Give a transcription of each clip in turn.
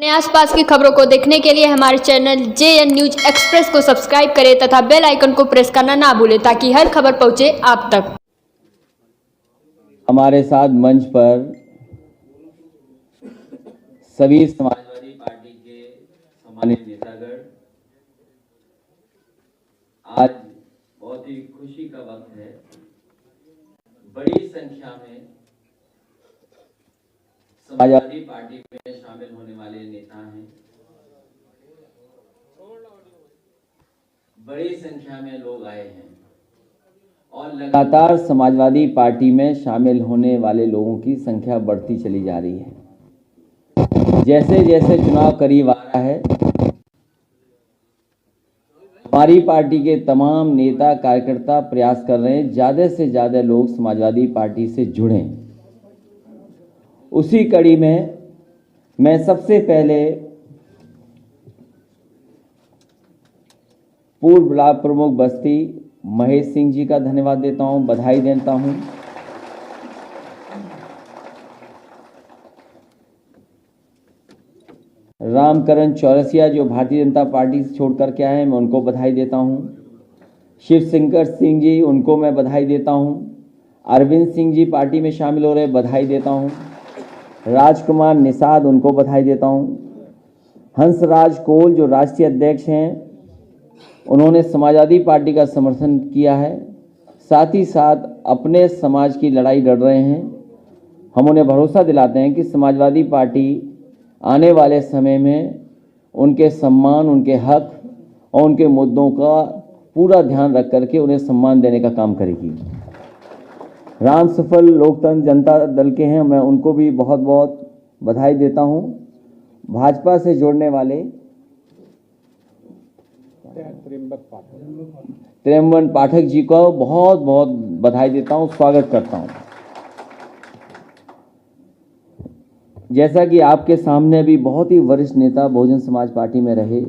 अपने आसपास की खबरों को देखने के लिए हमारे चैनल JN न्यूज एक्सप्रेस को सब्सक्राइब करें तथा बेल आइकन को प्रेस करना ना भूलें ताकि हर खबर पहुंचे आप तक। हमारे साथ मंच पर सभी समाजवादी पार्टी के सम्मानित नेतागण, आज बहुत ही खुशी का वक्त है। बड़ी संख्या में समाजवादी पार्टी में शामिल होने वाले नेता हैं। बड़ी संख्या में लोग आए हैं और लगातार समाजवादी पार्टी में शामिल होने वाले लोगों की संख्या बढ़ती चली जा रही है। जैसे जैसे चुनाव करीब आ रहा है, हमारी पार्टी के तमाम नेता कार्यकर्ता प्रयास कर रहे हैं ज़्यादा से ज़्यादा लोग समाजवादी पार्टी से जुड़ें। उसी कड़ी में मैं सबसे पहले पूर्व ब्लॉक प्रमुख बस्ती महेश सिंह जी का धन्यवाद देता हूं, बधाई देता हूं। रामकरण चौरसिया जो भारतीय जनता पार्टी से छोड़ करके आए हैं, मैं उनको बधाई देता हूं। शिव शंकर सिंह जी, उनको मैं बधाई देता हूं। अरविंद सिंह जी पार्टी में शामिल हो रहे, बधाई देता हूं। राजकुमार निषाद, उनको बधाई देता हूं। हंसराज कोल जो राष्ट्रीय अध्यक्ष हैं, उन्होंने समाजवादी पार्टी का समर्थन किया है, साथ ही साथ अपने समाज की लड़ाई लड़ रहे हैं। हम उन्हें भरोसा दिलाते हैं कि समाजवादी पार्टी आने वाले समय में उनके सम्मान, उनके हक और उनके मुद्दों का पूरा ध्यान रख करके उन्हें सम्मान देने का काम करेगी। राम सफल लोकतंत्र जनता दल के हैं, मैं उनको भी बहुत बहुत बधाई देता हूं। भाजपा से जोड़ने वाले त्रियम्बन पाठक जी को बहुत बहुत बधाई देता हूं, स्वागत करता हूं। जैसा कि आपके सामने भी बहुत ही वरिष्ठ नेता बहुजन समाज पार्टी में रहे,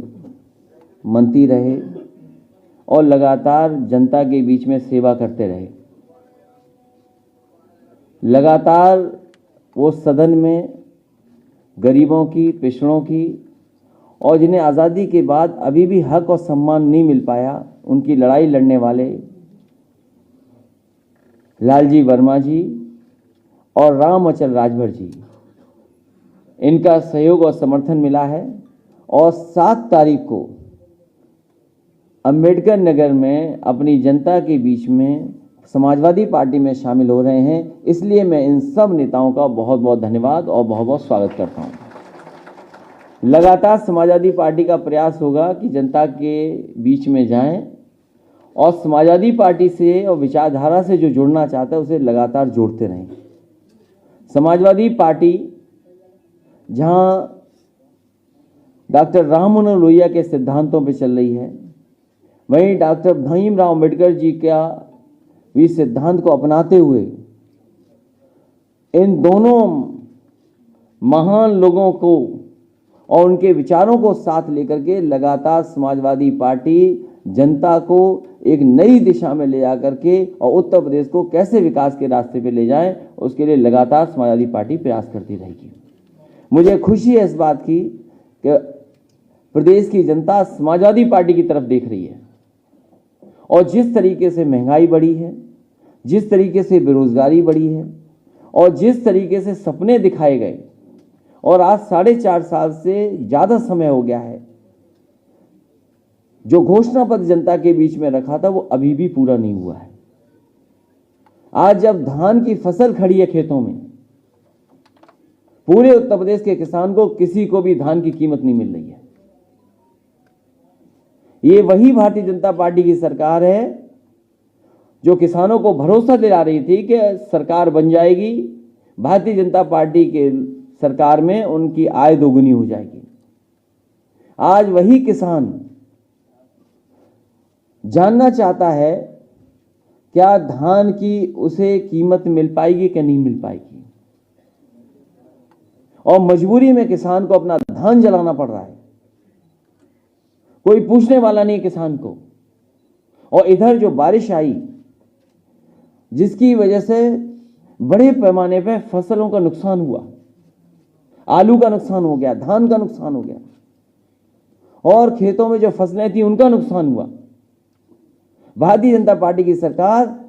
मंत्री रहे और लगातार जनता के बीच में सेवा करते रहे। लगातार वो सदन में गरीबों की, पिछड़ों की और जिन्हें आज़ादी के बाद अभी भी हक और सम्मान नहीं मिल पाया, उनकी लड़ाई लड़ने वाले लालजी वर्मा जी और राम अचल राजभर जी, इनका सहयोग और समर्थन मिला है। और 7 तारीख को अंबेडकर नगर में अपनी जनता के बीच में समाजवादी पार्टी में शामिल हो रहे हैं। इसलिए मैं इन सब नेताओं का बहुत बहुत धन्यवाद और बहुत बहुत स्वागत करता हूं। लगातार समाजवादी पार्टी का प्रयास होगा कि जनता के बीच में जाएं और समाजवादी पार्टी से और विचारधारा से जो जुड़ना चाहता है उसे लगातार जोड़ते रहें। समाजवादी पार्टी जहां डॉक्टर राम मनोहर लोहिया के सिद्धांतों पर चल रही है, वहीं डॉक्टर भीमराव अंबेडकर जी का भी सिद्धांत को अपनाते हुए इन दोनों महान लोगों को और उनके विचारों को साथ लेकर के लगातार समाजवादी पार्टी जनता को एक नई दिशा में ले जाकर के और उत्तर प्रदेश को कैसे विकास के रास्ते पे ले जाए, उसके लिए लगातार समाजवादी पार्टी प्रयास करती रहेगी। मुझे खुशी है इस बात की कि प्रदेश की जनता समाजवादी पार्टी की तरफ देख रही है और जिस तरीके से महंगाई बढ़ी है, जिस तरीके से बेरोजगारी बढ़ी है और जिस तरीके से सपने दिखाए गए और आज 4.5 साल से ज़्यादा समय हो गया है, जो घोषणा पत्र जनता के बीच में रखा था वो अभी भी पूरा नहीं हुआ है। आज जब धान की फसल खड़ी है खेतों में, पूरे उत्तर प्रदेश के किसान को किसी को भी धान की कीमत नहीं मिल रही है। ये वही भारतीय जनता पार्टी की सरकार है जो किसानों को भरोसा दिला रही थी कि सरकार बन जाएगी, भारतीय जनता पार्टी के सरकार में उनकी आय दोगुनी हो जाएगी। आज वही किसान जानना चाहता है क्या धान की उसे कीमत मिल पाएगी कि नहीं मिल पाएगी, और मजबूरी में किसान को अपना धान जलाना पड़ रहा है। कोई पूछने वाला नहीं किसान को। और इधर जो बारिश आई जिसकी वजह से बड़े पैमाने पर फसलों का नुकसान हुआ, आलू का नुकसान हो गया, धान का नुकसान हो गया, और खेतों में जो फसलें थी उनका नुकसान हुआ। भारतीय जनता पार्टी की सरकार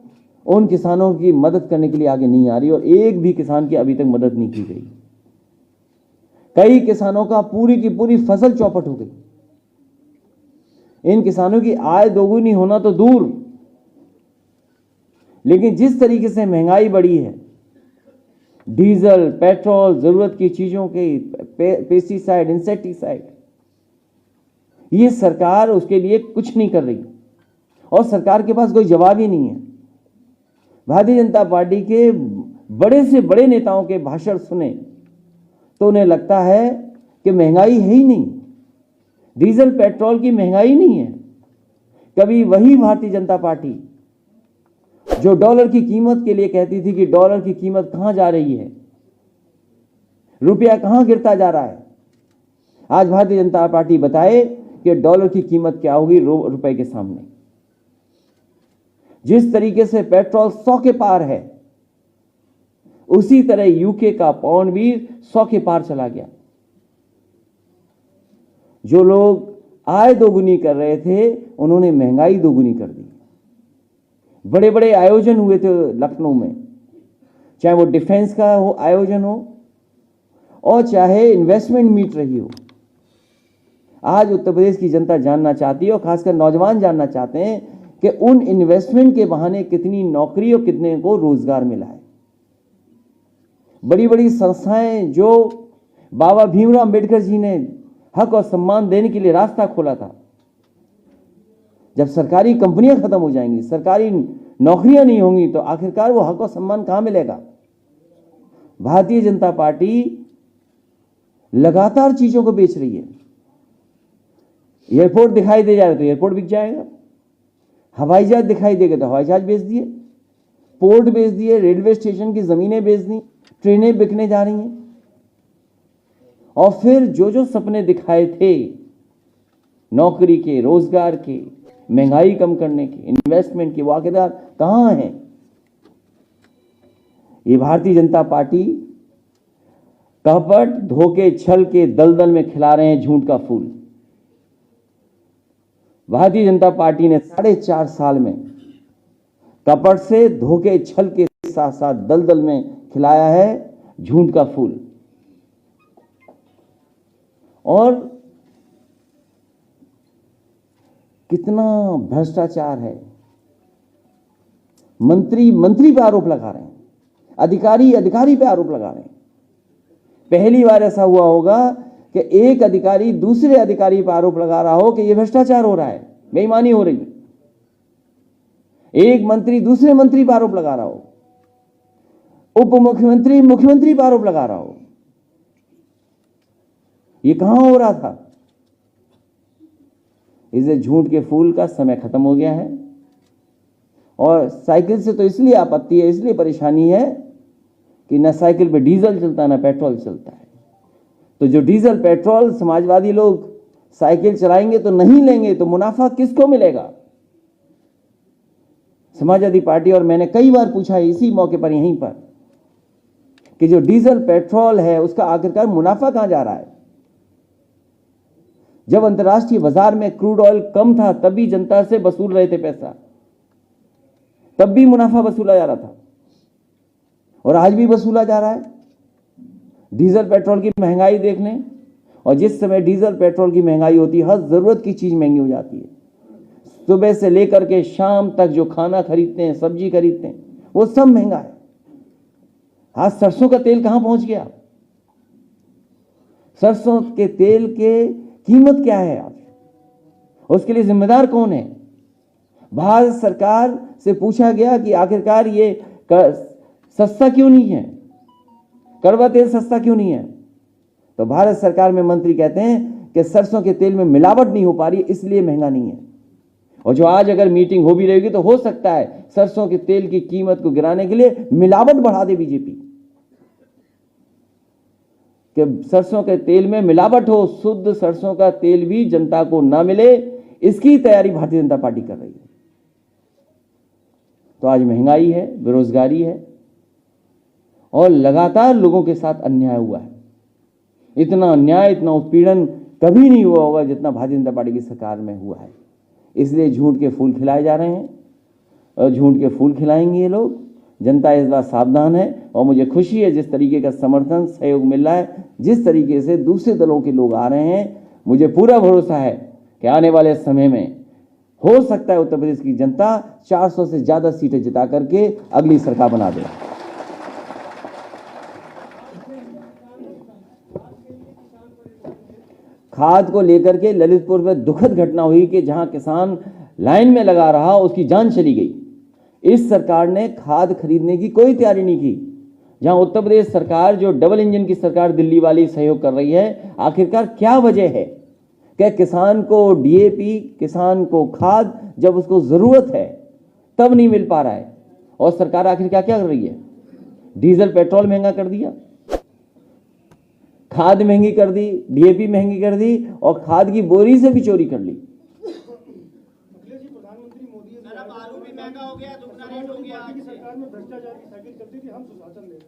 उन किसानों की मदद करने के लिए आगे नहीं आ रही और एक भी किसान की अभी तक मदद नहीं की गई। कई किसानों का पूरी की पूरी फसल चौपट हो गई। इन किसानों की आय दोगुनी होना तो दूर, लेकिन जिस तरीके से महंगाई बढ़ी है, डीजल, पेट्रोल, जरूरत की चीजों के पेस्टिसाइड, इंसेक्टिसाइड, ये सरकार उसके लिए कुछ नहीं कर रही और सरकार के पास कोई जवाब ही नहीं है। भारतीय जनता पार्टी के बड़े से बड़े नेताओं के भाषण सुने तो उन्हें लगता है कि महंगाई है ही नहीं, डीजल पेट्रोल की महंगाई नहीं है। कभी वही भारतीय जनता पार्टी जो डॉलर की कीमत के लिए कहती थी कि डॉलर की कीमत कहां जा रही है, रुपया कहां गिरता जा रहा है, आज भारतीय जनता पार्टी बताए कि डॉलर की कीमत क्या होगी रुपए के सामने। जिस तरीके से पेट्रोल 100 के पार है, उसी तरह यूके का पाउंड भी 100 के पार चला गया। जो लोग आय दोगुनी कर रहे थे उन्होंने महंगाई दोगुनी कर दी। बड़े बड़े आयोजन हुए थे लखनऊ में, चाहे वो डिफेंस का हो आयोजन हो और चाहे इन्वेस्टमेंट मीट रही हो। आज उत्तर प्रदेश की जनता जानना चाहती है और खासकर नौजवान जानना चाहते हैं कि उन इन्वेस्टमेंट के बहाने कितनी नौकरी और कितने को रोजगार मिला है। बड़ी बड़ी संस्थाएं जो बाबा भीमराव अंबेडकर जी ने हक और सम्मान देने के लिए रास्ता खोला था, जब सरकारी कंपनियां खत्म हो जाएंगी, सरकारी नौकरियां नहीं होंगी, तो आखिरकार वो हक और सम्मान कहां मिलेगा। भारतीय जनता पार्टी लगातार चीजों को बेच रही है। एयरपोर्ट दिखाई दे जाए तो एयरपोर्ट बिक जाएगा, हवाई जहाज दिखाई देगा तो हवाई जहाज बेच दिए, पोर्ट बेच दिए, रेलवे स्टेशन की जमीनें बेच दी, ट्रेनें बिकने जा रही हैं। और फिर जो जो सपने दिखाए थे नौकरी के, रोजगार के, महंगाई कम करने के, इन्वेस्टमेंट के, वो आखिरकार कहां हैं। ये भारतीय जनता पार्टी कपट, धोखे, छल के दलदल में खिला रहे हैं झूठ का फूल। भारतीय जनता पार्टी ने 4.5 साल में कपट से, धोखे, छल के साथ साथ दलदल में खिलाया है झूठ का फूल। और कितना भ्रष्टाचार है। मंत्री पे आरोप लगा रहे हैं, अधिकारी पे आरोप लगा रहे हैं। पहली बार ऐसा हुआ होगा कि एक अधिकारी दूसरे अधिकारी पर आरोप लगा रहा हो कि यह भ्रष्टाचार हो रहा है, बेईमानी हो रही है। एक मंत्री दूसरे मंत्री पर आरोप लगा रहा हो, उप मुख्यमंत्री मुख्यमंत्री पर आरोप लगा रहा हो। यह कहां हो रहा था। इसे झूठ के फूल का समय खत्म हो गया है। और साइकिल से तो इसलिए आपत्ति है, इसलिए परेशानी है कि न साइकिल पे डीजल चलता न पेट्रोल चलता है। तो जो डीजल पेट्रोल समाजवादी लोग साइकिल चलाएंगे तो नहीं लेंगे, तो मुनाफा किसको मिलेगा। समाजवादी पार्टी और मैंने कई बार पूछा है इसी मौके पर, यहीं पर, कि जो डीजल पेट्रोल है उसका आखिरकार मुनाफा कहां जा रहा है। जब अंतर्राष्ट्रीय बाजार में क्रूड ऑयल कम था तब भी जनता से वसूल रहे थे पैसा, तब भी मुनाफा वसूला जा रहा था और आज भी वसूला जा रहा है। डीजल पेट्रोल की महंगाई देख लें, और जिस समय डीजल पेट्रोल की महंगाई होती है, हर जरूरत की चीज महंगी हो जाती है। सुबह से लेकर के शाम तक जो खाना खरीदते हैं, सब्जी खरीदते हैं, वो सब महंगा है। आज सरसों का तेल कहां पहुंच गया। सरसों के तेल के कीमत क्या है आज, उसके लिए जिम्मेदार कौन है। भारत सरकार से पूछा गया कि आखिरकार ये सस्ता क्यों नहीं है, कड़वा तेल सस्ता क्यों नहीं है। तो भारत सरकार में मंत्री कहते हैं कि सरसों के तेल में मिलावट नहीं हो पा रही, इसलिए महंगा नहीं है। और जो आज अगर मीटिंग हो भी रहेगी तो हो सकता है सरसों के तेल की कीमत को गिराने के लिए मिलावट बढ़ा दे बीजेपी, कि सरसों के तेल में मिलावट हो, शुद्ध सरसों का तेल भी जनता को ना मिले, इसकी तैयारी भारतीय जनता पार्टी कर रही है। तो आज महंगाई है, बेरोजगारी है और लगातार लोगों के साथ अन्याय हुआ है। इतना अन्याय, इतना उत्पीड़न कभी नहीं हुआ होगा जितना भारतीय जनता पार्टी की सरकार में हुआ है। इसलिए झूठ के फूल खिलाए जा रहे हैं और झूठ के फूल खिलाएंगे ये लोग। जनता इस बार सावधान है और मुझे खुशी है जिस तरीके का समर्थन सहयोग मिल रहा है, जिस तरीके से दूसरे दलों के लोग आ रहे हैं। मुझे पूरा भरोसा है कि आने वाले समय में हो सकता है उत्तर प्रदेश की जनता 400 से ज्यादा सीटें जिता करके अगली सरकार बना दे। खाद को लेकर के ललितपुर में दुखद घटना हुई कि जहां किसान लाइन में लगा रहा, उसकी जान चली गई। इस सरकार ने खाद खरीदने की कोई तैयारी नहीं की। जहां उत्तर प्रदेश सरकार, जो डबल इंजन की सरकार दिल्ली वाली सहयोग कर रही है, आखिरकार क्या वजह है कि किसान को डीएपी, किसान को खाद जब उसको जरूरत है तब नहीं मिल पा रहा है। और सरकार आखिर क्या क्या कर रही है? डीजल पेट्रोल महंगा कर दिया, खाद महंगी कर दी, डीएपी महंगी कर दी और खाद की बोरी से भी चोरी कर ली। प्रधानमंत्री मोदी आलू भी महंगा हो गया, दुगना रेट हो गया। सरकार में भ्रष्टाचार की साइकिल चलती थी, हम सुशासन ले रहे हैं।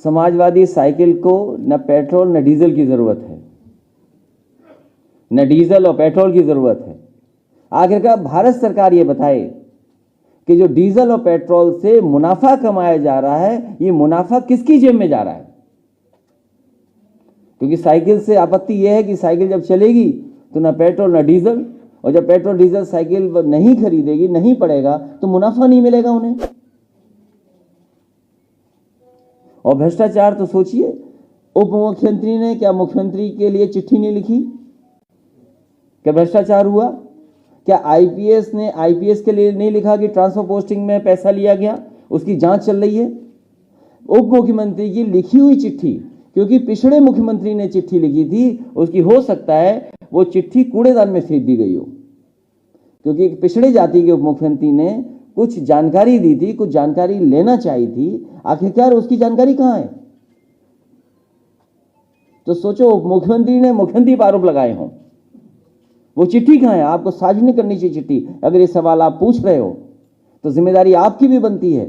समाजवादी साइकिल को न पेट्रोल न डीजल की जरूरत है, न डीजल और पेट्रोल की जरूरत है। आखिरकार भारत सरकार ये बताए कि जो डीजल और पेट्रोल से मुनाफा कमाया जा रहा है, ये मुनाफा किसकी जेब में जा रहा है? क्योंकि साइकिल से आपत्ति यह है कि साइकिल जब चलेगी तो ना पेट्रोल ना डीजल, और जब पेट्रोल डीजल साइकिल नहीं खरीदेगी, नहीं पड़ेगा, तो मुनाफा नहीं मिलेगा उन्हें। और भ्रष्टाचार तो सोचिए, उप मुख्यमंत्री ने क्या मुख्यमंत्री के लिए चिट्ठी नहीं लिखी? क्या भ्रष्टाचार हुआ? क्या आईपीएस ने आईपीएस के लिए नहीं लिखा कि ट्रांसफर पोस्टिंग में पैसा लिया गया? उसकी जांच चल रही है। उप मुख्यमंत्री की लिखी हुई चिट्ठी, क्योंकि पिछड़े मुख्यमंत्री ने चिट्ठी लिखी थी, उसकी हो सकता है वो चिट्ठी कूड़ेदान में फेंक दी गई हो, क्योंकि पिछड़े जाति के उप मुख्यमंत्री ने कुछ जानकारी दी थी, कुछ जानकारी लेना चाहिए थी। आखिरकार उसकी जानकारी कहां है? तो सोचो, उप मुख्यमंत्री ने मुख्यमंत्री पर आरोप लगाए हों, वो चिट्ठी कहां है? आपको सार्वजनिक करनी चाहिए चिट्ठी। अगर ये सवाल आप पूछ रहे हो तो जिम्मेदारी आपकी भी बनती है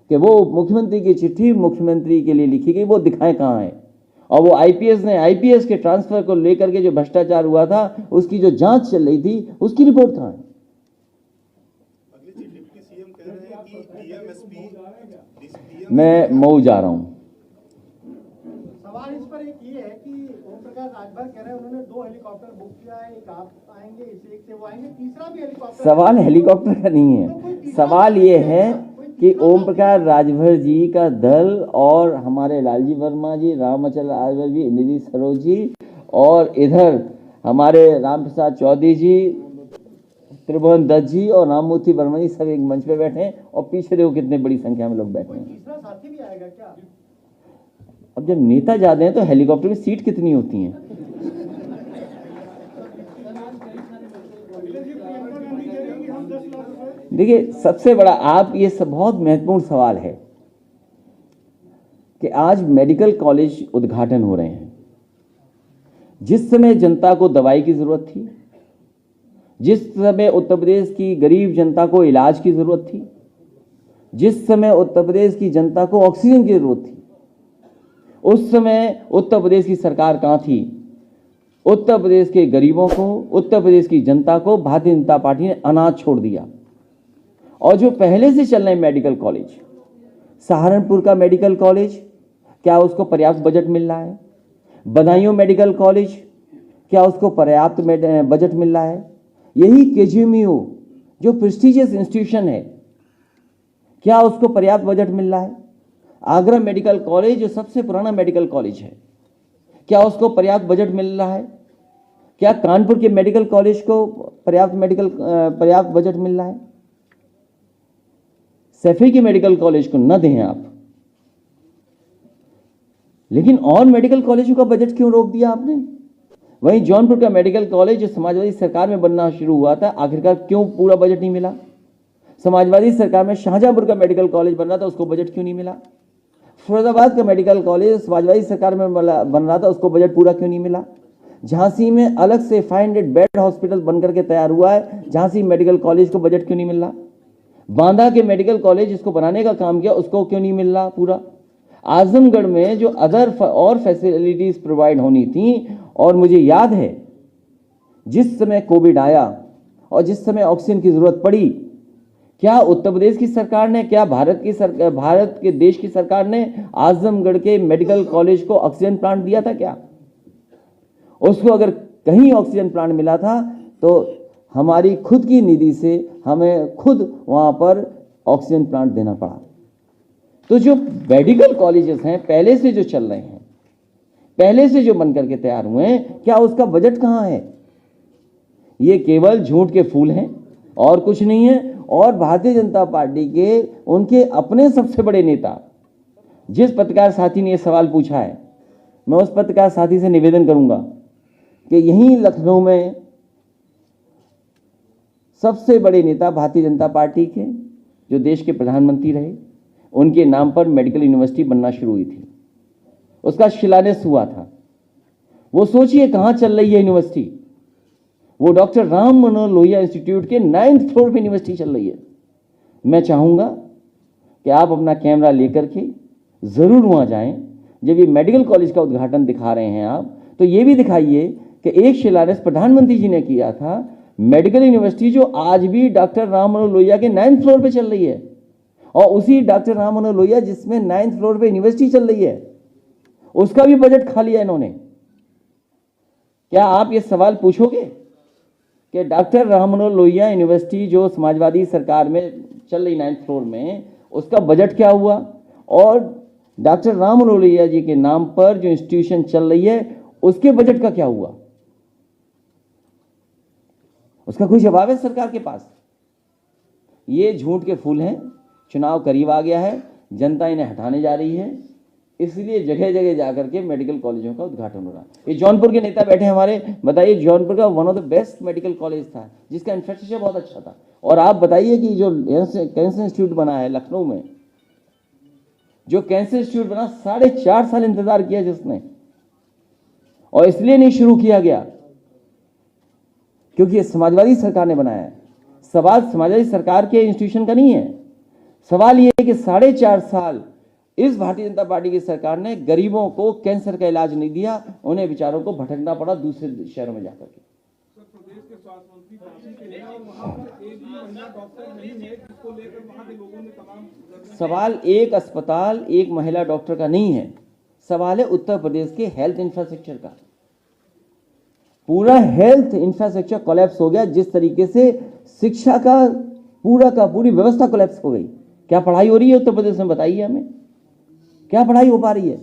कि वो उप मुख्यमंत्री की चिट्ठी मुख्यमंत्री के लिए लिखी गई, वो दिखाएं कहां है। और वो आईपीएस के ट्रांसफर को लेकर के जो भ्रष्टाचार हुआ था, उसकी जो जांच चल रही थी, उसकी रिपोर्ट कहां है? मैं मऊ जा रहा हूं। सवाल इस पर एक ये है कि ओम प्रकाश राजभर कह रहे हैं उन्होंने 2 हेलीकॉप्टर बुक किया है, एक आप आएंगे, एक से वो आएंगे, तीसरा भी हेलीकॉप्टर। सवाल हेलीकॉप्टर का नहीं है, सवाल ये है कि ओम प्रकाश राजभर जी का दल और हमारे लालजी वर्मा जी, रामचंद्र राजभर जी, इंद्रजीत सरोज जी और इधर हमारे रामप्रसाद चौधरी जी, त्रिभुवन दत्त जी और राममूर्ति वर्मा जी सब एक मंच पे बैठे हैं और पीछे देखो कितने बड़ी संख्या में लोग बैठे हैं। तीसरा साथी भी आएगा क्या? अब जब नेता जाते हैं तो हेलीकॉप्टर में सीट कितनी होती हैं? देखिए, सबसे बड़ा आप ये सब बहुत महत्वपूर्ण सवाल है कि आज मेडिकल कॉलेज उद्घाटन हो रहे हैं। जिस समय जनता को दवाई की जरूरत थी, जिस समय उत्तर प्रदेश की गरीब जनता को इलाज की जरूरत थी, जिस समय उत्तर प्रदेश की जनता को ऑक्सीजन की जरूरत थी, उस समय उत्तर प्रदेश की सरकार कहां थी? उत्तर प्रदेश के गरीबों को, उत्तर प्रदेश की जनता को भारतीय जनता पार्टी ने अनाथ छोड़ दिया। और जो पहले से चल रहे मेडिकल कॉलेज, सहारनपुर का मेडिकल कॉलेज, क्या उसको पर्याप्त बजट मिल रहा है? बदायूं मेडिकल कॉलेज, क्या उसको पर्याप्त बजट मिल रहा है? यही केजीएमयू जो प्रेस्टिजियस इंस्टीट्यूशन है, क्या उसको पर्याप्त बजट मिल रहा है? आगरा मेडिकल कॉलेज जो सबसे पुराना मेडिकल कॉलेज है, क्या उसको पर्याप्त बजट मिल रहा है? क्या कानपुर के मेडिकल कॉलेज को पर्याप्त बजट मिल रहा है? सैफी के मेडिकल कॉलेज को न दें आप, लेकिन और मेडिकल कॉलेजों का बजट क्यों रोक दिया आपने? वहीं जौनपुर का मेडिकल कॉलेज जो समाजवादी सरकार में बनना शुरू हुआ था, आखिरकार क्यों पूरा बजट नहीं मिला? समाजवादी सरकार में शाहजहांपुर का मेडिकल कॉलेज बन रहा था, उसको बजट क्यों नहीं मिला? फिरोजाबाद का मेडिकल कॉलेज समाजवादी सरकार में बन रहा था, उसको बजट पूरा क्यों नहीं मिला? झांसी में अलग से 500 बेड हॉस्पिटल बनकर के तैयार हुआ है, झांसी मेडिकल कॉलेज को बजट क्यों नहीं मिल रहा? बांदा के मेडिकल कॉलेज जिसको बनाने का काम किया, उसको क्यों नहीं मिल रहा पूरा? आजमगढ़ में जो और फैसिलिटीज प्रोवाइड होनी थी, और मुझे याद है जिस समय कोविड आया और जिस समय ऑक्सीजन की जरूरत पड़ी, क्या उत्तर प्रदेश की सरकार ने, क्या भारत के देश की सरकार ने आजमगढ़ के मेडिकल कॉलेज को ऑक्सीजन प्लांट दिया था? क्या उसको अगर कहीं ऑक्सीजन प्लांट मिला था तो हमारी खुद की निधि से हमें खुद वहां पर ऑक्सीजन प्लांट देना पड़ा। तो जो मेडिकल कॉलेजेस हैं पहले से जो चल रहे हैं, पहले से जो बन करके तैयार हुए हैं, क्या उसका बजट कहां है? ये केवल झूठ के फूल हैं और कुछ नहीं है। और भारतीय जनता पार्टी के उनके अपने सबसे बड़े नेता, जिस पत्रकार साथी ने यह सवाल पूछा है, मैं उस पत्रकार साथी से निवेदन करूंगा कि यहीं लखनऊ में सबसे बड़े नेता भारतीय जनता पार्टी के, जो देश के प्रधानमंत्री रहे, उनके नाम पर मेडिकल यूनिवर्सिटी बनना शुरू हुई थी, उसका शिलान्यास हुआ था। वो सोचिए कहां चल रही है यूनिवर्सिटी। वो डॉक्टर राम मनोहर लोहिया इंस्टीट्यूट के 9th फ्लोर पे यूनिवर्सिटी चल रही है। मैं चाहूंगा कि आप अपना कैमरा लेकर के जरूर वहां जाएं। जब ये मेडिकल कॉलेज का उद्घाटन दिखा रहे हैं आप, तो ये भी दिखाइए कि एक शिलान्यास प्रधानमंत्री जी ने किया था, मेडिकल यूनिवर्सिटी जो आज भी डॉक्टर राम मनोहर लोहिया के 9th फ्लोर पे चल रही है, और उसी डॉक्टर राम मनोहर लोहिया जिसमें 9th फ्लोर पे यूनिवर्सिटी चल रही है, उसका भी बजट खा लिया इन्होंने। क्या आप ये सवाल पूछोगे कि डॉक्टर राम मनोहर लोहिया यूनिवर्सिटी जो समाजवादी सरकार में चल रही 9th फ्लोर में, उसका बजट क्या हुआ? और डॉक्टर राम मनोहर लोहिया जी के नाम पर जो इंस्टीट्यूशन चल रही है, उसके बजट का क्या हुआ? उसका कोई जवाब है सरकार के पास? ये झूठ के फूल हैं। चुनाव करीब आ गया है, जनता इन्हें हटाने जा रही है, इसलिए जगह जगह जाकर के मेडिकल कॉलेजों का उद्घाटन हो रहा है। ये जौनपुर के नेता बैठे हमारे, बताइए, जौनपुर का one of the best medical college था, जिसका इंफ्रास्ट्रक्चर बहुत अच्छा था। और आप बताइए कि जो कैंसर इंस्टीट्यूट बना है लखनऊ में, जो कैंसर इंस्टीट्यूट बना, 4.5 साल इंतजार किया जिसने, और इसलिए नहीं शुरू किया गया क्योंकि ये समाजवादी सरकार ने बनाया है। सवाल समाजवादी सरकार के इंस्टीट्यूशन का नहीं है, सवाल ये है कि 4.5 साल इस भारतीय जनता पार्टी की सरकार ने गरीबों को कैंसर का इलाज नहीं दिया, उन्हें बेचारों को भटकना पड़ा दूसरे शहरों में जाकर के। प्रदेश के स्वास्थ्य मंत्री काशी के हैं और वहां पर एक भी महिला डॉक्टर नहीं है, जिसको लेकर वहां के लोगों ने तमाम सवाल एक अस्पताल, एक महिला डॉक्टर का नहीं है, सवाल है उत्तर प्रदेश के हेल्थ इंफ्रास्ट्रक्चर का। पूरा हेल्थ इंफ्रास्ट्रक्चर कोलैप्स हो गया। जिस तरीके से शिक्षा का पूरी व्यवस्था कोलैप्स हो गई। क्या पढ़ाई हो रही है उत्तर प्रदेश में? बताइए हमें, क्या पढ़ाई हो पा रही है?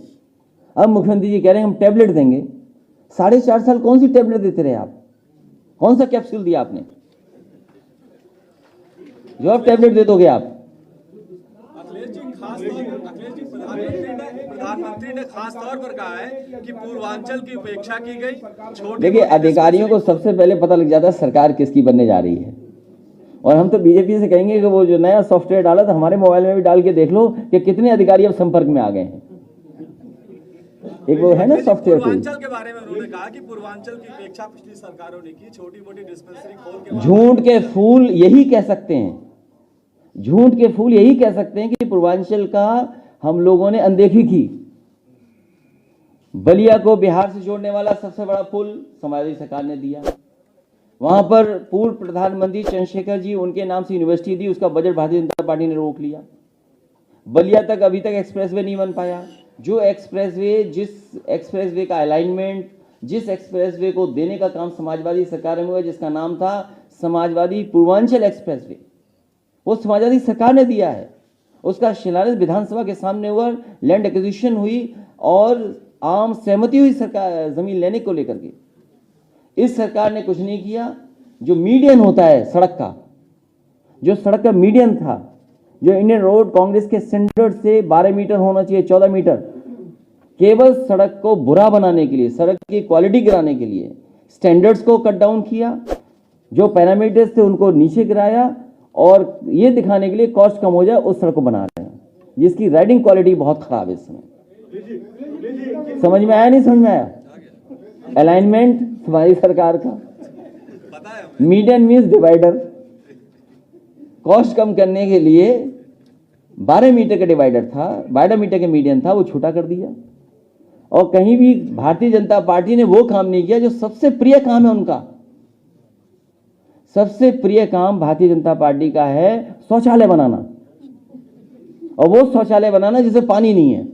अब मुख्यमंत्री जी कह रहे हैं हम टैबलेट देंगे। 4.5 साल कौन सी टैबलेट देते रहे आप? कौन सा कैप्सूल दिया आपने जो अब टैबलेट दे दोगे आप? प्रधानमंत्री ने खास तौर पर कहा है कि पूर्वांचल की उपेक्षा की गई। देखिए, अधिकारियों को सबसे पहले पता लग जाता है सरकार किसकी बनने जा रही है। और हम तो बीजेपी से कहेंगे कि वो जो नया सॉफ्टवेयर डाला था, हमारे मोबाइल में भी डाल के देख लो कि कितने अधिकारी अब संपर्क में आ गए हैं। एक वो है ना सॉफ्टवेयर, पूर्वांचल के बारे में उन्होंने कहा कि पूर्वांचल की उपेक्षा पिछली सरकारों ने की, छोटी मोटी डिस्पेंसरी खोल के। झूठ के फूल यही कह सकते हैं, झूठ के फूल यही कह सकते हैं कि पूर्वांचल का हम लोगों ने अनदेखी की। बलिया को बिहार से जोड़ने वाला सबसे बड़ा पुल समाजवादी सरकार ने दिया। वहां पर पूर्व प्रधानमंत्री चंद्रशेखर जी, उनके नाम से यूनिवर्सिटी दी, उसका बजट भारतीय जनता पार्टी ने रोक लिया। बलिया तक अभी तक एक्सप्रेसवे नहीं बन पाया। जो एक्सप्रेसवे, जिस एक्सप्रेसवे का अलाइनमेंट, जिस एक्सप्रेसवे को देने का काम समाजवादी सरकार में हुआ, जिसका नाम था समाजवादी पूर्वांचल एक्सप्रेसवे, वो समाजवादी सरकार ने दिया है। उसका शिलान्यास विधानसभा के सामने हुआ, लैंड एक्विजिशन हुई और आम सहमति हुई सरकार जमीन लेने को लेकर के। इस सरकार ने कुछ नहीं किया। जो मीडियन होता है सड़क का, जो सड़क का मीडियन था, जो इंडियन रोड कांग्रेस के स्टैंडर्ड से 12 मीटर होना चाहिए, 14 मीटर, केवल सड़क को बुरा बनाने के लिए, सड़क की क्वालिटी गिराने के लिए स्टैंडर्ड्स को कट डाउन किया। जो पैरामीटर्स थे उनको नीचे गिराया और ये दिखाने के लिए कॉस्ट कम हो जाए उस सड़क को बना रहे हैं, जिसकी राइडिंग क्वालिटी बहुत खराब है। इस समय समझ में आया, नहीं समझ में आया? अलाइनमेंट हमारी सरकार का, मीडियन मींस डिवाइडर। कॉस्ट कम करने के लिए 12 मीटर का डिवाइडर था, 12 मीटर का मीडियन था, वो छोटा कर दिया। और कहीं भी भारतीय जनता पार्टी ने वो काम नहीं किया जो सबसे प्रिय काम है उनका। सबसे प्रिय काम भारतीय जनता पार्टी का है शौचालय बनाना, और वो शौचालय बनाना जिसे पानी नहीं है।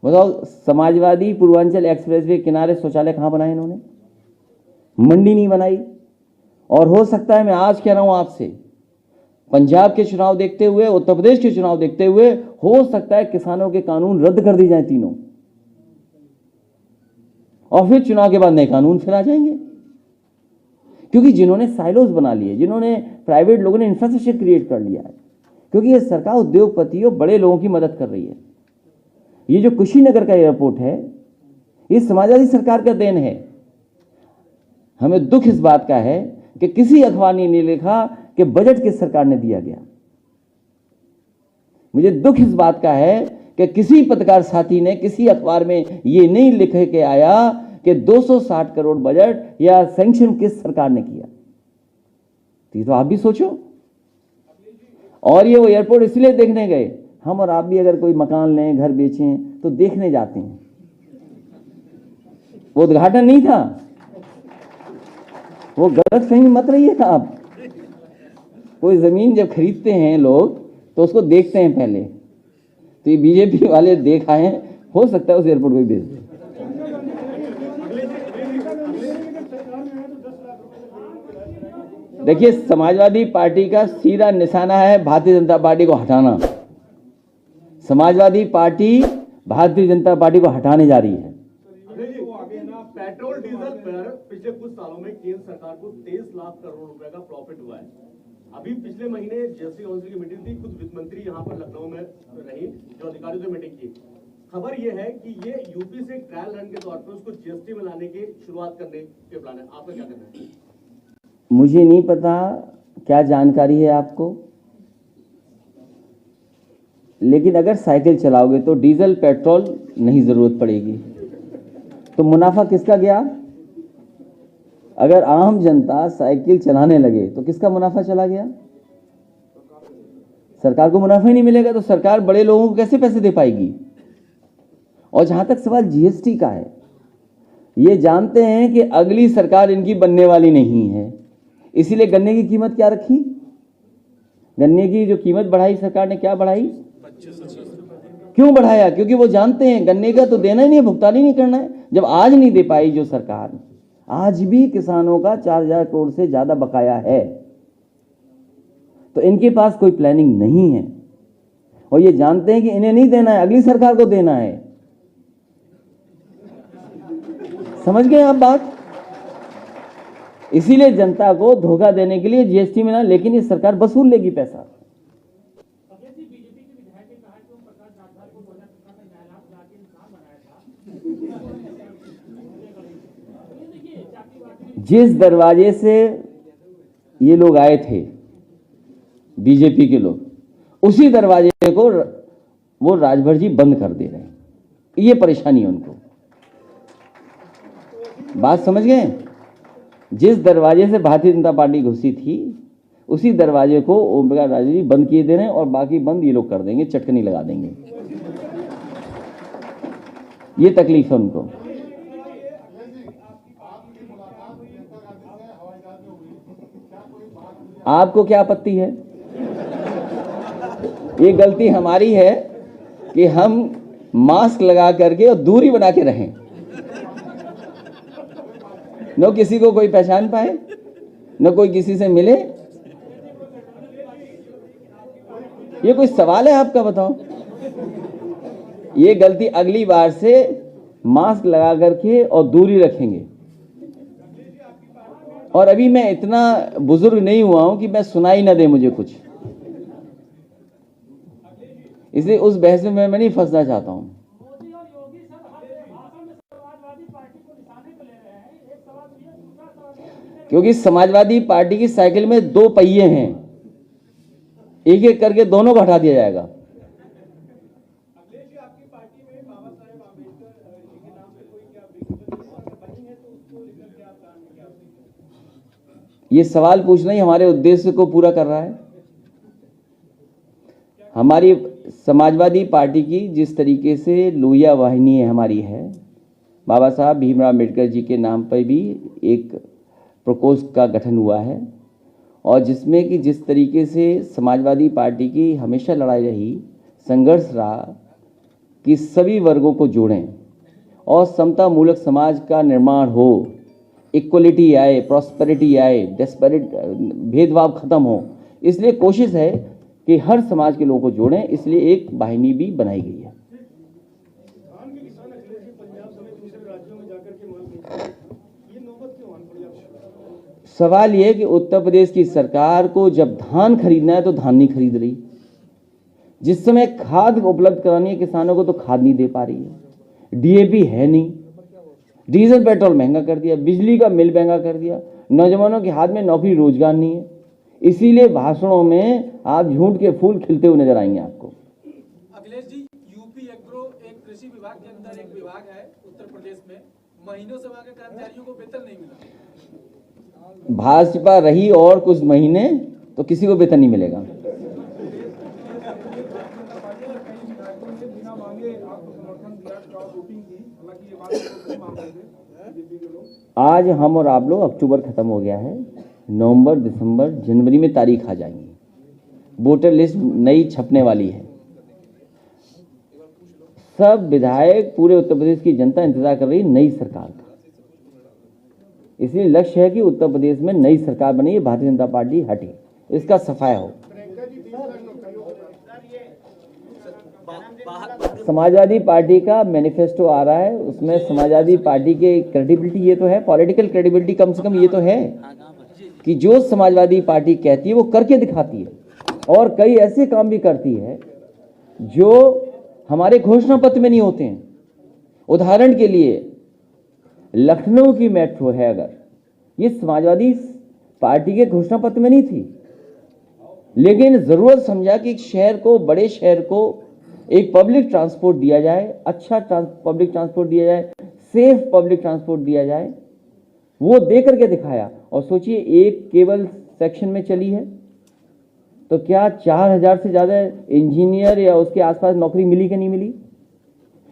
बताओ, समाजवादी पूर्वांचल एक्सप्रेस वे किनारे शौचालय कहां बनाए इन्होंने? मंडी नहीं बनाई। और हो सकता है, मैं आज कह रहा हूं आपसे, पंजाब के चुनाव देखते हुए, उत्तर प्रदेश के चुनाव देखते हुए, हो सकता है किसानों के कानून रद्द कर दी जाए तीनों, और फिर चुनाव के बाद नए कानून फिर आ जाएंगे। क्योंकि जिन्होंने साइलोज बना लिए, जिन्होंने प्राइवेट लोगों ने इंफ्रास्ट्रक्चर क्रिएट कर लिया है, क्योंकि ये सरकार उद्योगपतियों, बड़े लोगों की मदद कर रही है। ये जो कुशीनगर का एयरपोर्ट है, ये समाजवादी सरकार का देन है। हमें दुख इस बात का है कि किसी अखबार ने नहीं लिखा कि बजट किस सरकार ने दिया गया। मुझे दुख इस बात का है कि किसी पत्रकार साथी ने किसी अखबार में ये नहीं लिख के आया कि 260 करोड़ बजट या सैंक्शन किस सरकार ने किया। तो आप भी सोचो। और ये वो एयरपोर्ट इसलिए देखने गए, हम और आप भी अगर कोई मकान लें, घर बेचें, तो देखने जाते हैं। वो उद्घाटन नहीं था, वो गलत फहमी मत रहिए आप। कोई जमीन जब खरीदते हैं लोग तो उसको देखते हैं पहले। तो ये बीजेपी वाले देख आए हैं, हो सकता है उस एयरपोर्ट को भी बेच दें। देखिए, समाजवादी पार्टी का सीधा निशाना है भारतीय जनता पार्टी को हटाना। समाजवादी पार्टी भारतीय जनता पार्टी को हटाने जा रही है। पेट्रोल डीजल पर पिछले कुछ सालों में केंद्र सरकार को 23 लाख करोड़ रुपए का प्रॉफिट हुआ है। अभी पिछले महीने जीएसटी काउंसिल की मीटिंग थी, खुद वित्त मंत्री यहाँ पर लखनऊ में रही, जो अधिकारियों से मीटिंग की। खबर यह है कि ये यूपी से ट्रायल रन के तौर पर उसको जीएसटी में लाने की शुरुआत करने के प्लान है। आपका क्या कहना है? मुझे नहीं पता क्या जानकारी है आपको, लेकिन अगर साइकिल चलाओगे तो डीजल पेट्रोल नहीं जरूरत पड़ेगी, तो मुनाफा किसका गया? अगर आम जनता साइकिल चलाने लगे तो किसका मुनाफा चला गया? सरकार को मुनाफा ही नहीं मिलेगा, तो सरकार बड़े लोगों को कैसे पैसे दे पाएगी? और जहां तक सवाल जीएसटी का है, ये जानते हैं कि अगली सरकार इनकी बनने वाली नहीं है, इसीलिए गन्ने की कीमत क्या रखी? गन्ने की जो कीमत बढ़ाई सरकार ने, क्या बढ़ाई? क्यों बढ़ाया? क्योंकि वो जानते हैं गन्ने का तो देना ही नहीं है, भुगतान ही नहीं करना है। जब आज नहीं दे पाई जो सरकार, आज भी किसानों का 4000 करोड़ से ज्यादा बकाया है, तो इनके पास कोई प्लानिंग नहीं है, और ये जानते हैं कि इन्हें नहीं देना है, अगली सरकार को देना है। समझ गए आप बात? इसीलिए जनता को धोखा देने के लिए जीएसटी में ना, लेकिन ये सरकार वसूल लेगी पैसा। जिस दरवाजे से ये लोग आए थे, बीजेपी के लोग, उसी दरवाजे को वो राजभर जी बंद कर दे रहे हैं। ये परेशानी है उनको। बात समझ गए? जिस दरवाजे से भारतीय जनता पार्टी घुसी थी, उसी दरवाजे को ओम प्रकाश राजभर जी बंद किए दे रहे हैं, और बाकी बंद ये लोग कर देंगे, चटकनी लगा देंगे। ये तकलीफ है उनको। आपको क्या आपत्ति है? ये गलती हमारी है कि हम मास्क लगा करके और दूरी बना के रहें, न किसी को कोई पहचान पाए, न कोई किसी से मिले। ये कोई सवाल है आपका? बताओ। ये गलती अगली बार से मास्क लगा करके और दूरी रखेंगे। और अभी मैं इतना बुजुर्ग नहीं हुआ हूं कि मैं सुनाई ना दे मुझे कुछ, इसलिए उस बहस में मैं नहीं फंसना चाहता हूं। क्योंकि समाजवादी पार्टी की साइकिल में 2 पहिए हैं, एक एक करके दोनों को हटा दिया जाएगा। ये सवाल पूछना ही हमारे उद्देश्य को पूरा कर रहा है। हमारी समाजवादी पार्टी की जिस तरीके से लोहिया वाहिनी हमारी है, बाबा साहब भीमराव अम्बेडकर जी के नाम पर भी एक प्रकोष्ठ का गठन हुआ है, और जिसमें कि जिस तरीके से समाजवादी पार्टी की हमेशा लड़ाई रही, संघर्ष रहा कि सभी वर्गों को जोड़ें और समता मूलक समाज का निर्माण हो, इक्वलिटी आए, प्रॉस्पेरिटी आए, डेस्परेट भेदभाव खत्म हो। इसलिए कोशिश है कि हर समाज के लोगों को जोड़ें, इसलिए एक वाहिनी भी बनाई गई है। धान के किसान अखिलेश जी पंजाब समेत दूसरे राज्यों में जाकर के माल बेच रहे हैं, ये नौबत क्यों आन पड़ी आपको? सवाल ये है कि उत्तर प्रदेश की सरकार को जब धान खरीदना है तो धान नहीं खरीद रही, जिस समय खाद उपलब्ध करानी है किसानों को तो खाद नहीं दे पा रही है, डीएपी है नहीं, डीजल पेट्रोल महंगा कर दिया, बिजली का बिल महंगा कर दिया, नौजवानों के हाथ में नौकरी रोजगार नहीं है। इसीलिए भाषणों में आप झूठ के फूल खिलते हुए नजर आएंगे आपको। अखिलेश जी, यूपी एग्रो एक कृषि विभाग के अंदर एक विभाग है उत्तर प्रदेश में, महीनों से वहां के कर्मचारियों को वेतन नहीं मिला। भाजपा रही और कुछ महीने तो किसी को वेतन नहीं मिलेगा। बिना मांगे आपको समर्थन दिया, क्रॉस वोटिंग की, हालांकि ये बात नहीं मान रहे थे बीजेपी के लोग। आज हम और आप लोग, अक्टूबर खत्म हो गया है, नवंबर, दिसंबर, जनवरी में तारीख आ जाएंगी, वोटर लिस्ट नई छपने वाली है। सब विधायक, पूरे उत्तर प्रदेश की जनता इंतजार कर रही है नई सरकार का। इसलिए लक्ष्य है कि उत्तर प्रदेश में नई सरकार बनी, भारतीय जनता पार्टी हटे, इसका सफाया हो। समाजवादी पार्टी का मैनिफेस्टो आ रहा है, उसमें समाजवादी पार्टी के क्रेडिबिलिटी ये तो है, पॉलिटिकल क्रेडिबिलिटी कम से कम ये तो है कि जो समाजवादी पार्टी कहती है वो करके दिखाती है, और कई ऐसे काम भी करती है जो हमारे घोषणा पत्र में नहीं होते हैं। उदाहरण के लिए लखनऊ की मेट्रो है, अगर ये समाजवादी पार्टी के घोषणा पत्र में नहीं थी, लेकिन जरूरत समझा कि एक शहर को, बड़े शहर को एक पब्लिक ट्रांसपोर्ट दिया जाए, अच्छा पब्लिक ट्रांसपोर्ट दिया जाए, सेफ पब्लिक ट्रांसपोर्ट दिया जाए, वो दे करके दिखाया। और सोचिए, एक केवल सेक्शन में चली है तो क्या 4000 से ज्यादा इंजीनियर या उसके आसपास नौकरी मिली कि नहीं मिली?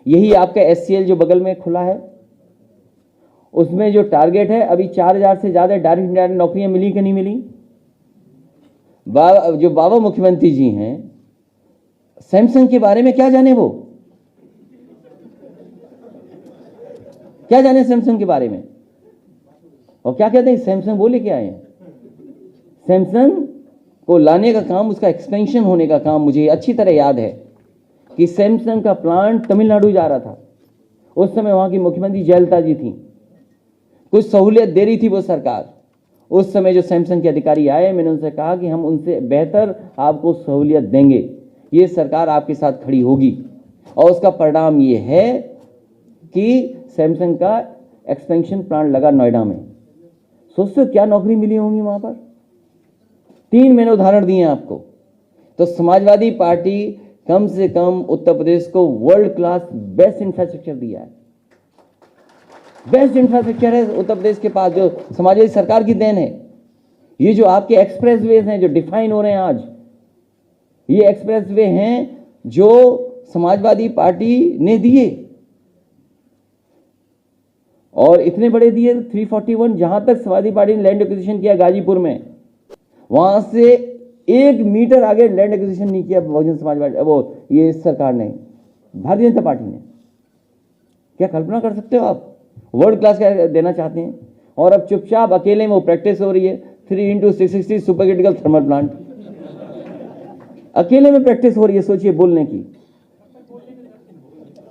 यही आपका एससीएल जो बगल में खुला है, उसमें जो टारगेट है, अभी 4000 से ज्यादा डायरेक्ट इंडायरेक्ट नौकरियां मिली कि नहीं मिली? जो बाबा मुख्यमंत्री जी हैं, सैमसंग के बारे में क्या जाने, वो क्या जाने सैमसंग के बारे में? और क्या कहते हैं, सैमसंग बोले क्या है? सैमसंग को लाने का काम, उसका एक्सपेंशन होने का काम, मुझे अच्छी तरह याद है कि सैमसंग का प्लांट तमिलनाडु जा रहा था। उस समय वहां की मुख्यमंत्री जयललिता जी थी, कुछ सहूलियत दे रही थी वो सरकार। उस समय जो सैमसंग के अधिकारी आए, मैंने उनसे कहा कि हम उनसे बेहतर आपको सहूलियत देंगे, ये सरकार आपके साथ खड़ी होगी। और उसका परिणाम ये है कि सैमसंग का एक्सपेंशन प्लांट लगा नोएडा में। सोचते क्या नौकरी मिली होंगी वहां पर? 3 मैंने उदाहरण दिए आपको। तो समाजवादी पार्टी कम से कम उत्तर प्रदेश को वर्ल्ड क्लास बेस्ट इंफ्रास्ट्रक्चर दिया है। बेस्ट इंफ्रास्ट्रक्चर है उत्तर प्रदेश के पास, जो समाजवादी सरकार की देन है। ये जो आपके एक्सप्रेसवेज हैं जो डिफाइन हो रहे हैं आज, ये एक्सप्रेसवे हैं जो समाजवादी पार्टी ने दिए, और इतने बड़े दिए 341। जहां तक समाजवादी पार्टी ने लैंड एक्विजिशन किया गाजीपुर में, वहां से 1 मीटर आगे लैंड एक्विजिशन नहीं किया बहुजन समाजवादी, वो ये सरकार ने, भारतीय जनता पार्टी ने। क्या कल्पना कर सकते हो आप? वर्ल्ड क्लास का देना चाहते हैं, और अब चुपचाप अकेले में वो प्रैक्टिस हो रही है। 3x660 super critical thermal plant अकेले में प्रैक्टिस हो रही है, सोचिए बोलने की।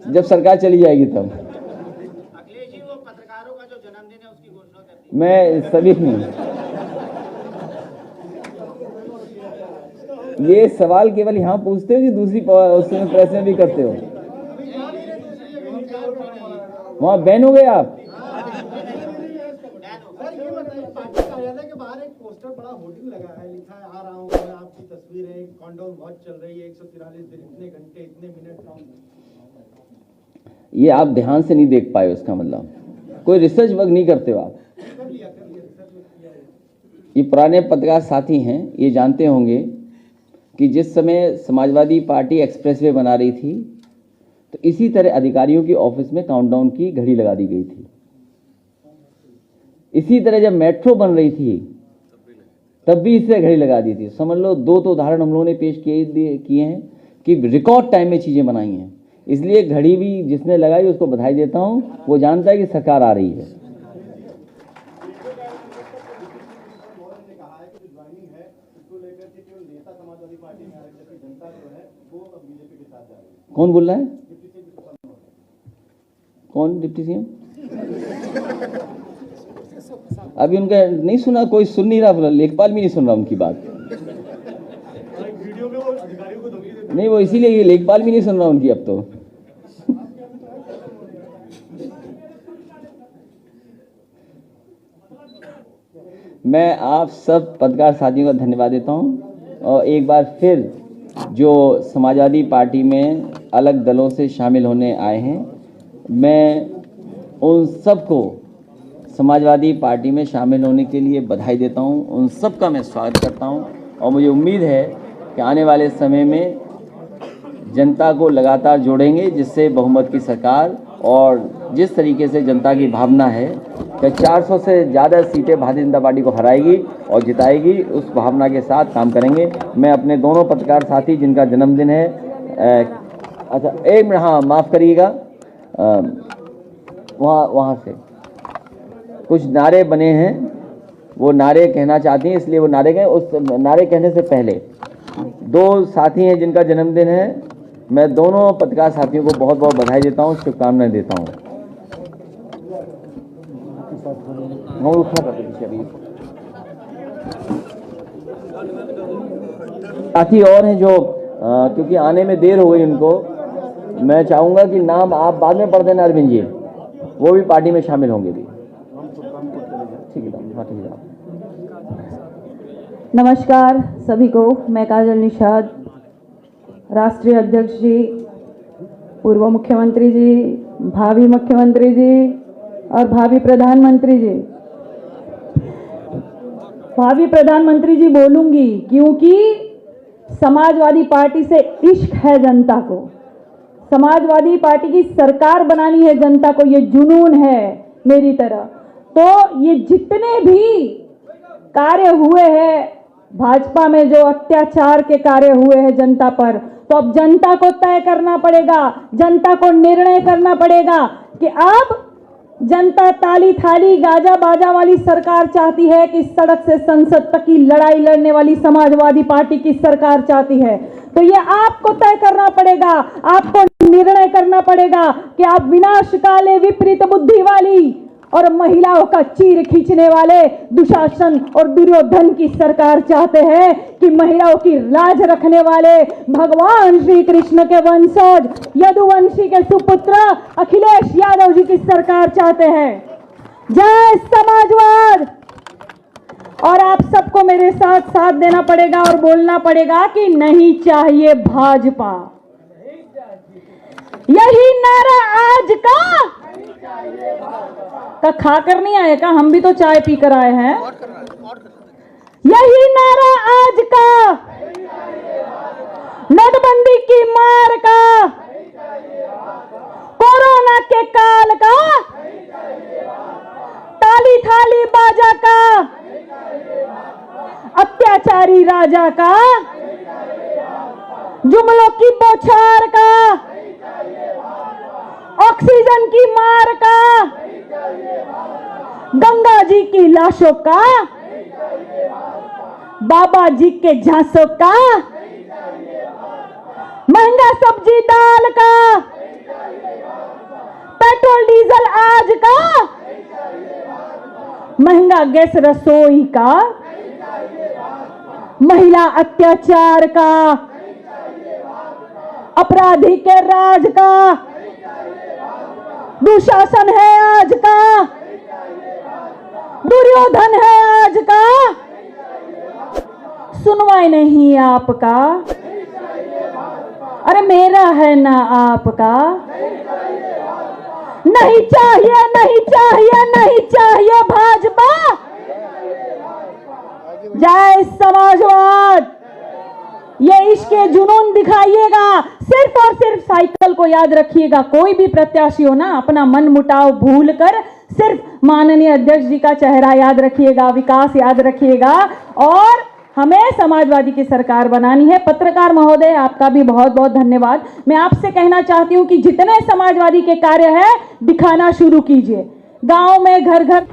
जब सरकार चली जाएगी तब। अखिलेश जी, वो पत्रकारों का जो जन्मदिन है उसकी घोषणा कर दी। मैं सभी ये सवाल केवल यहाँ पूछते हो कि दूसरी उसमें प्रेस में भी करते हो? वहां बैन हो गए आप? पार्टी कार्यालय के बाहर एक पोस्टर बड़ा होर्डिंग लगा है, लिखा है आ रहा हूँ मैं, आपकी तस्वीर है, काउंटडाउन वॉच चल रही है, 143 दिन, इतने घंटे, इतने मिनट। ये आप ध्यान से नहीं देख पाए, उसका मतलब कोई रिसर्च वर्क नहीं करते हो आप। ये पुराने पत्रकार साथी हैं, ये जानते होंगे कि जिस समय समाजवादी पार्टी एक्सप्रेसवे बना रही थी तो इसी तरह अधिकारियों की ऑफिस में काउंटडाउन की घड़ी लगा दी गई थी। इसी तरह जब मेट्रो बन रही थी तब भी इससे घड़ी लगा दी थी। समझ लो दो उदाहरण हम लोगों ने पेश किए हैं कि रिकॉर्ड टाइम में चीज़ें बनाई हैं। इसलिए घड़ी भी जिसने लगाई उसको बधाई देता हूं, वो जानता है कि सरकार आ रही है। कौन बोल रहा है? कौन डिप्टी सीएम? अभी उनका नहीं सुना, कोई सुन नहीं रहा, लेखपाल भी नहीं सुन रहा उनकी बात। वीडियो में वो अधिकारियों को धमकी देते नहीं, वो इसीलिए ये लेखपाल भी नहीं सुन रहा उनकी अब तो। मैं आप सब पत्रकार साथियों का धन्यवाद देता हूं और एक बार फिर जो समाजवादी पार्टी में अलग दलों से शामिल होने आए हैं, मैं उन सबको समाजवादी पार्टी में शामिल होने के लिए बधाई देता हूं। उन सब का मैं स्वागत करता हूं और मुझे उम्मीद है कि आने वाले समय में जनता को लगातार जोड़ेंगे, जिससे बहुमत की सरकार और जिस तरीके से जनता की भावना है कि 400 से ज़्यादा सीटें भारतीय जनता पार्टी को हराएगी और जिताएगी, उस भावना के साथ काम करेंगे। मैं अपने दोनों पत्रकार साथी जिनका जन्मदिन है, अच्छा एक मिनट, हाँ माफ़ करिएगा, वहाँ से कुछ नारे बने हैं, वो नारे कहना चाहती हैं, इसलिए वो नारे कहें। उस नारे कहने से पहले दो साथी हैं जिनका जन्मदिन है, मैं दोनों पत्रकार साथियों को बहुत बहुत बधाई देता हूँ, शुभकामनाएं देता हूँ। साथी और हैं जो क्योंकि आने में देर हो गई उनको, मैं चाहूँगा कि नाम आप बाद में पढ़ देना अरविंद जी, वो भी पार्टी में शामिल होंगे भी। ठीक है, हाँ ठीक है। नमस्कार सभी को, मैं काजल निषाद, राष्ट्रीय अध्यक्ष जी, पूर्व मुख्यमंत्री जी, भावी मुख्यमंत्री जी और भावी प्रधानमंत्री जी। भावी प्रधानमंत्री जी बोलूंगी क्योंकि समाजवादी पार्टी से इश्क है जनता को, समाजवादी पार्टी की सरकार बनानी है जनता को, ये जुनून है मेरी तरह। तो ये जितने भी कार्य हुए हैं भाजपा में, जो अत्याचार के कार्य हुए हैं जनता पर, तो अब जनता को तय करना पड़ेगा, जनता को निर्णय करना पड़ेगा कि अब जनता ताली थाली गाजा बाजा वाली सरकार चाहती है कि सड़क से संसद तक की लड़ाई लड़ने वाली समाजवादी पार्टी की सरकार चाहती है। तो ये आपको तय करना पड़ेगा, आपको निर्णय करना पड़ेगा कि आप विनाशकाले विपरीत बुद्धि वाली और महिलाओं का चीर खींचने वाले दुशासन और दुर्योधन की सरकार चाहते हैं कि महिलाओं की लाज रखने वाले भगवान श्री कृष्ण के वंशज यदुवंशी के सुपुत्र अखिलेश यादव जी की सरकार चाहते हैं। जय समाजवाद। और आप सबको मेरे साथ साथ देना पड़ेगा और बोलना पड़ेगा कि नहीं चाहिए भाजपा। यही नारा आज का खाकर नहीं आए का, हम भी तो चाय पीकर आए हैं। यही नारा आज का, नोटबंदी की मार का, कोरोना के काल का, ताली थाली बाजा का, अत्याचारी राजा का, जुमलों की बौछार का, ऑक्सीजन की मार का, गंगा जी की लाशों का, बाबा जी के झांसों का, महंगा सब्जी दाल का, पेट्रोल डीजल आज का, महंगा गैस रसोई का, महिला अत्याचार का, अपराधी के राज का, दुशासन है आज का, दुर्योधन है आज का, सुनवाई नहीं आपका, अरे मेरा है ना आपका। नहीं चाहिए, नहीं चाहिए, नहीं चाहिए भाजपा। जय समाजवाद। ये इश्क जुनून दिखाइएगा, सिर्फ और सिर्फ साइकिल को याद रखिएगा। कोई भी प्रत्याशी हो ना, अपना मन मुटाव भूल कर सिर्फ माननीय अध्यक्ष जी का चेहरा याद रखिएगा, विकास याद रखिएगा, और हमें समाजवादी की सरकार बनानी है। पत्रकार महोदय, आपका भी बहुत बहुत धन्यवाद। मैं आपसे कहना चाहती हूं कि जितने समाजवादी के कार्य है दिखाना शुरू कीजिए। गांव में घर घर